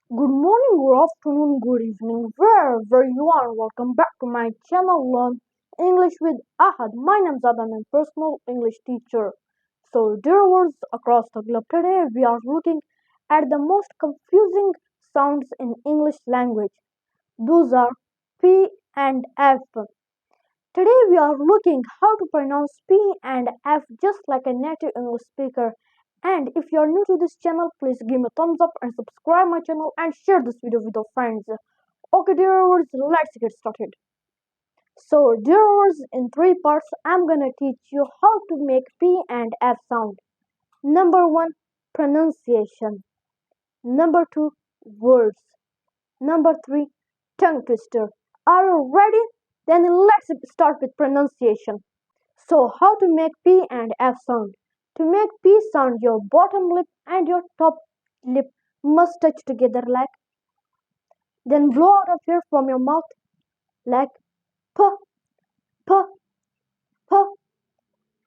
Good morning, good afternoon, good evening, wherever you are. Welcome back to my channel Learn English with Ahad. My name is Adam, I'm a personal English teacher. So, dear words across the globe, today we are looking at the most confusing sounds in English language. Those are P and F. Today we are looking how to pronounce P and F just like a native English speaker. And if you are new to this channel, please give me a thumbs up and subscribe my channel and share this video with your friends. Okay, dear viewers, let's get started. So, dear viewers, in three parts, I'm gonna teach you how to make P and F sound. Number one, pronunciation. Number two, words. Number three, tongue twister. Are you ready? Then let's start with pronunciation. So, how to make P and F sound? To make P sound, your bottom lip and your top lip must touch together like. Then blow out of here from your mouth like P, P, P,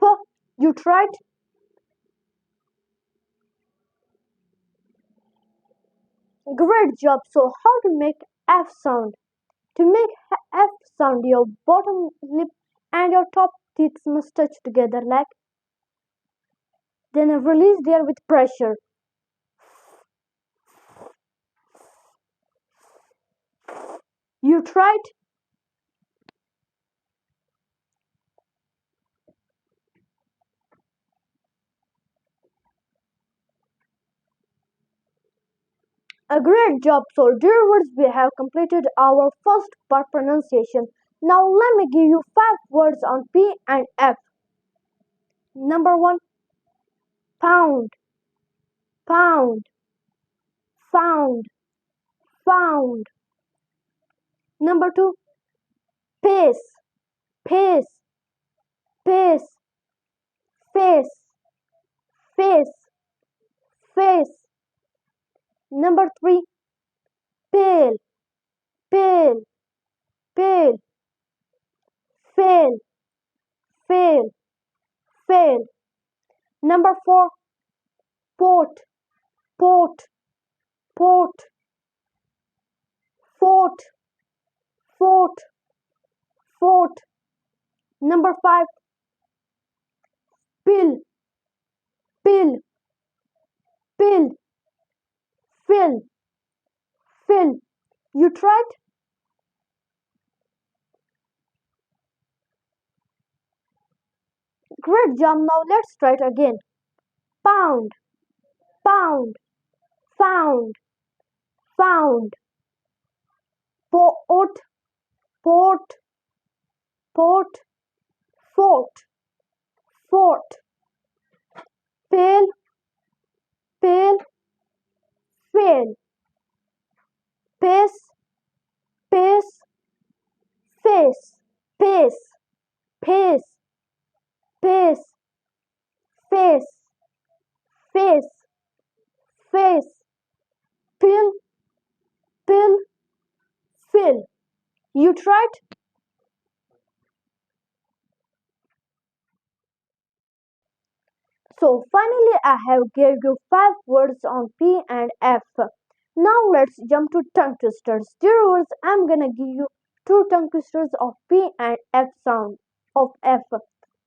P. You tried? Great job. So, how to make F sound? To make F sound, your bottom lip and your top teeth must touch together like. Then release the air with pressure. You tried? A great job. So, dear words, we have completed our first part pronunciation. Now, let me give you 5 words on P and F. Number one, pound, pound, found, found. Number two, pace, pace, pace, face, face, face. Number three, pale, pale, pale, fail, fail, fail. Number four, port, port, port, fort, fort, fort. Number five, pill, pill, pill, fill, fill. You tried? Great job. Now let's try it again. Pound, pound, found, found. Port, port, port, fort, fort. Pail, pail, fail. Pace, pace, face. Pace, pace, pace, face, face, face. Pill, pill, fill. You tried? So finally I have gave you 5 words on P and F. Now let's jump to tongue twisters. Dear viewers, I'm gonna give you 2 tongue twisters of P and F sound of F.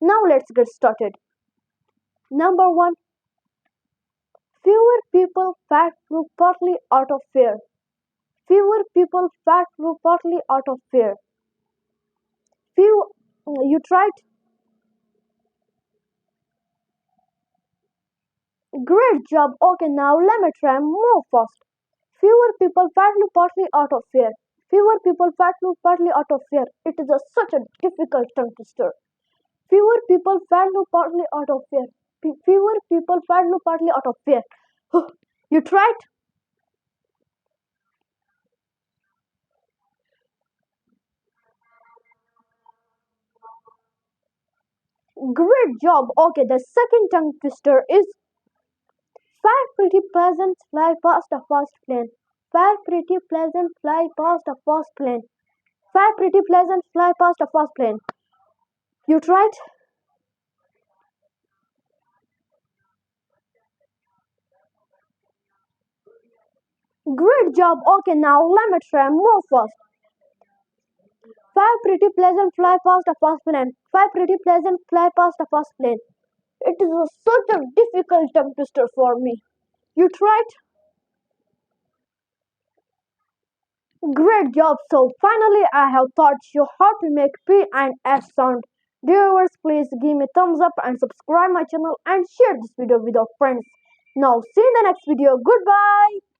Now let's get started. Number one, fewer people fat flew partly out of fear. Fewer people fat flew partly out of fear. Few, you tried? Great job. Okay, now let me try more fast. Fewer people fat flew partly out of fear. Fewer people fat flew partly out of fear. It is such a difficult tongue twister. Fewer people fat flew partly out of fear. Fewer people fat flew partly out of fear. You tried? Great job. Okay, the second tongue twister is five pretty pleasant fly past a fast plane. Five pretty pleasant fly past a fast plane. Five pretty pleasant fly past a fast plane. You tried? Great job. Okay, now let me try more fast. Five pretty pleasant fly past a fast plane. Five pretty pleasant fly past a fast plane. It is such a difficult tongue twister for me. You tried? Great job. So finally I have taught you how to make P and S sound. Dear viewers, please give me thumbs up and subscribe my channel and share this video with your friends. Now see you in the next video. Goodbye.